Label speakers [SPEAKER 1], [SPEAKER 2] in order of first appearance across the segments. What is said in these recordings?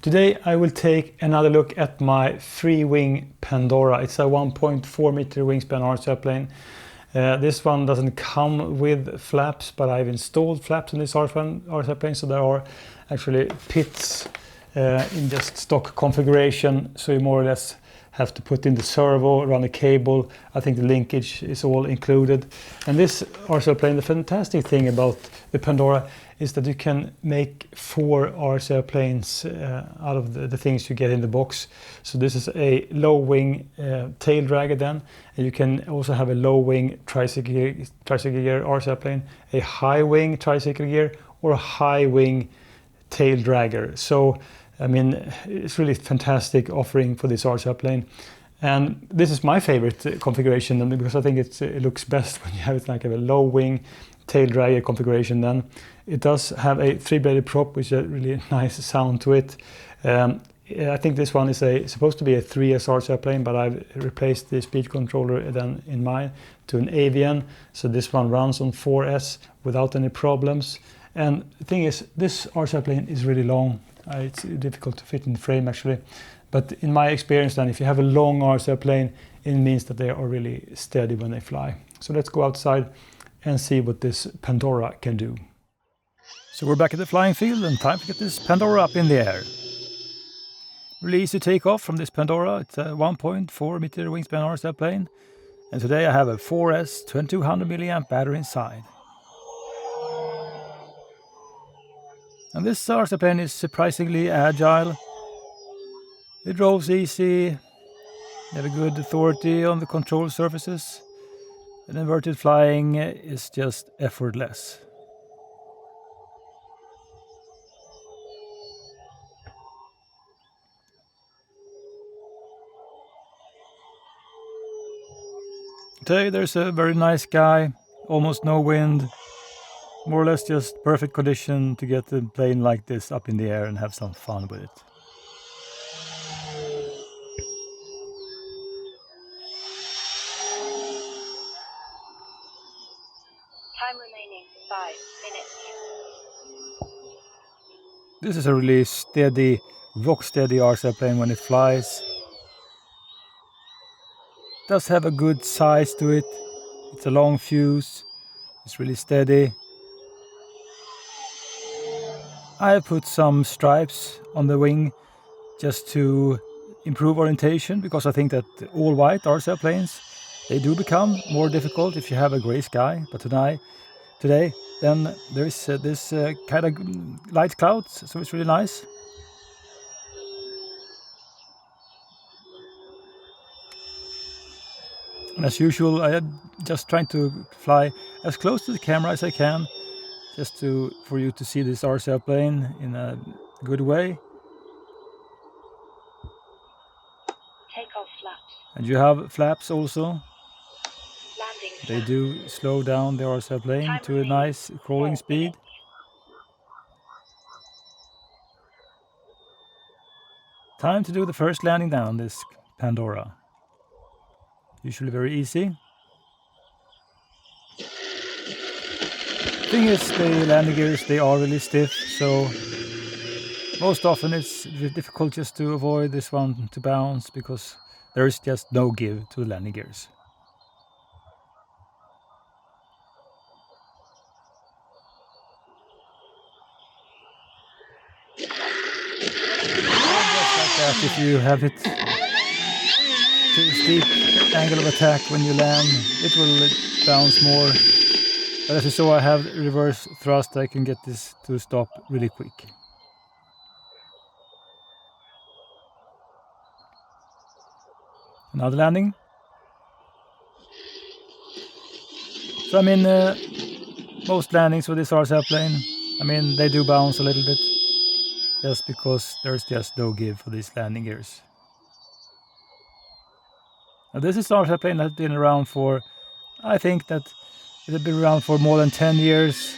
[SPEAKER 1] Today I will take another look at my Freewing Pandora. It's a 1.4 meter wingspan RC airplane. This one doesn't come with flaps, but I've installed flaps in this RC airplane, so there are actually pits in just stock configuration, so you more or less have to put in the servo, run a cable. I think the linkage is all included. And this RC airplane, the fantastic thing about the Pandora is that you can make 4 RC airplanes out of the things you get in the box. So this is a low wing tail dragger then, and you can also have a low wing tricycle gear RC airplane, a high wing tricycle gear, or a high wing tail dragger. So I mean, it's really fantastic offering for this RC airplane. And this is my favorite configuration, because I think it looks best when you have it like a low wing tail dragger configuration. Then it does have a 3-bladed prop, which is a really nice sound to it. I think this one is supposed to be a 3S RC airplane, but I've replaced the speed controller then in mine to an AVN. So this one runs on 4S without any problems. And the thing is, this RC airplane is really long. It's difficult to fit in the frame actually, but in my experience then, if you have a long RC airplane, it means that they are really steady when they fly. So let's go outside and see what this Pandora can do. So we're back at the flying field and time to get this Pandora up in the air. Really easy takeoff from this Pandora. It's a 1.4 meter wingspan RC airplane, and today I have a 4S 2200 milliamp battery inside. And this RC airplane is surprisingly agile. It rolls easy, you have a good authority on the control surfaces, and inverted flying is just effortless. Today there's a very nice sky, almost no wind. More or less just perfect condition to get a plane like this up in the air and have some fun with it.
[SPEAKER 2] Time remaining 5 minutes.
[SPEAKER 1] This is a really steady, rock steady RC airplane when it flies. It does have a good size to it. It's a long fuse. It's really steady. I have put some stripes on the wing just to improve orientation, because I think that all white RC airplanes, they do become more difficult if you have a gray sky. But today then there is this kind of light clouds, so it's really nice. And as usual, I am just trying to fly as close to the camera as I can, just for you to see this RC airplane in a good way.
[SPEAKER 2] Takeoff flaps.
[SPEAKER 1] And you have flaps also.
[SPEAKER 2] Landing
[SPEAKER 1] They
[SPEAKER 2] flaps.
[SPEAKER 1] do slow down the RC airplane to a nice crawling speed. Time to do the first landing down on this Pandora. Usually very easy. Thing is, the landing gears, they are really stiff, so most often it's difficult just to avoid this one to bounce, because there is just no give to the landing gears. Just like that, if you have it too steep angle of attack when you land, it will bounce more. But as you saw, I have reverse thrust. I can get this to stop really quick. Another landing. So I mean, most landings with this RC airplane, I mean, they do bounce a little bit, just because there's just no give for these landing gears. Now this is an RC airplane that's been around for, I think that it has been around for more than 10 years.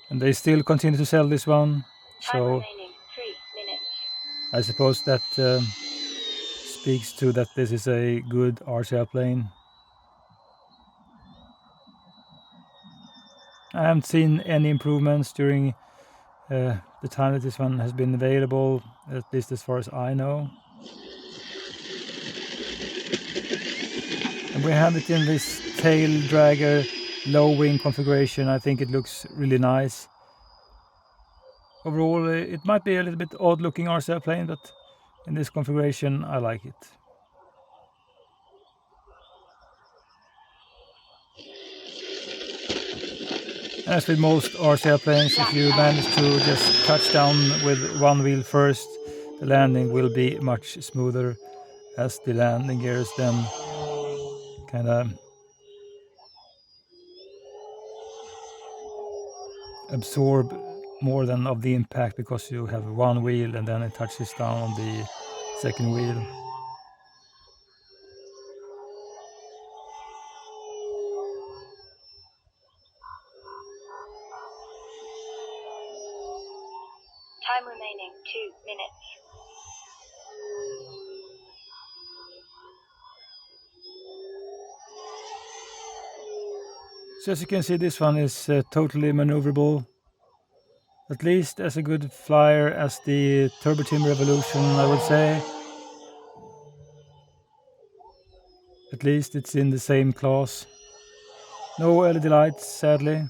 [SPEAKER 1] And they still continue to sell this one.
[SPEAKER 2] Time
[SPEAKER 1] So
[SPEAKER 2] remaining 3 minutes.
[SPEAKER 1] I suppose that speaks to that this is a good RC airplane. I haven't seen any improvements during the time that this one has been available, at least as far as I know. And we have it in this tail dragger low wing configuration. I think it looks really nice. Overall, it might be a little bit odd looking RC airplane, but in this configuration I like it. As with most RC airplanes, if you manage to just touch down with one wheel first, the landing will be much smoother, as the landing gears then kind of absorb more than of the impact, because you have one wheel and then it touches down on the second wheel.
[SPEAKER 2] Time remaining 2 minutes.
[SPEAKER 1] So as you can see, this one is totally maneuverable, at least as a good flyer as the Turbo Timber Evolution, I would say. At least it's in the same class. No LED lights, sadly.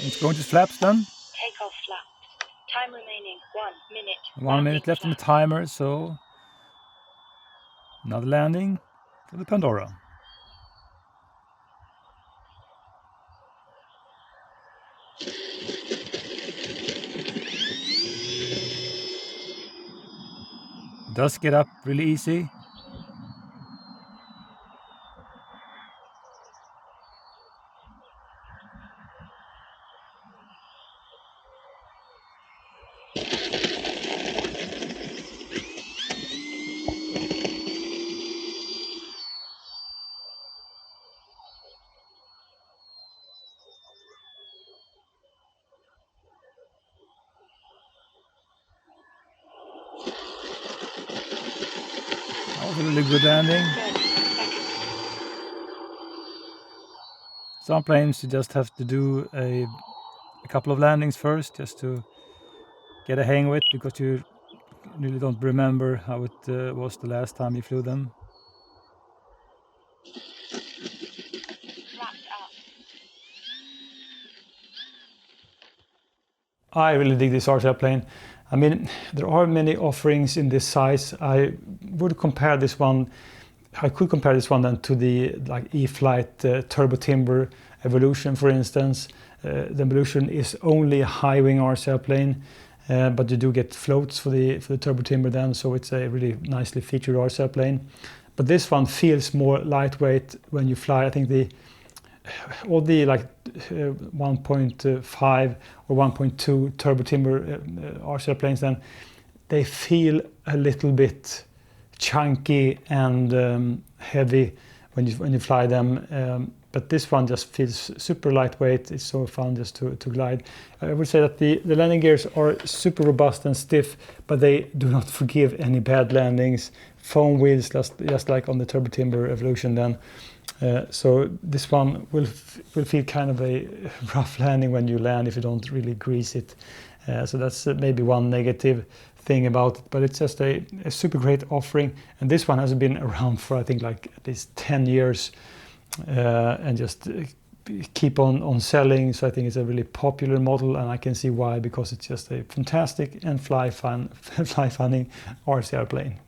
[SPEAKER 1] It's going to flaps then.
[SPEAKER 2] Takeoff flaps. Time remaining 1 minute.
[SPEAKER 1] 1 minute left on the timer, so another landing for the Pandora. It does get up really easy. That was a really good landing.
[SPEAKER 2] 30 seconds.
[SPEAKER 1] Some planes you just have to do a couple of landings first, just to get a hang of it, because you really don't remember how it was the last time you flew them.
[SPEAKER 2] Flaps up.
[SPEAKER 1] I really dig this RC airplane. I mean, there are many offerings in this size. I could compare this one then to the E-flite Turbo Timber Evolution, for instance. The Evolution is only a high wing RC airplane, but you do get floats for the Turbo Timber then, so it's a really nicely featured RC airplane. But this one feels more lightweight when you fly. I think all the 1.5 or 1.2 Turbo Timber RC airplanes, then they feel a little bit chunky and heavy when you fly them. But this one just feels super lightweight. It's so fun just to glide. I would say that the landing gears are super robust and stiff, but they do not forgive any bad landings. Foam wheels, just like on the Turbo Timber Evolution then. So this one will feel kind of a rough landing when you land if you don't really grease it. So that's maybe one negative thing about it, but it's just a super great offering. And this one has been around for, I think, like at least 10 years and just keep on selling. So I think it's a really popular model, and I can see why, because it's just a fantastic and fly funny RC airplane.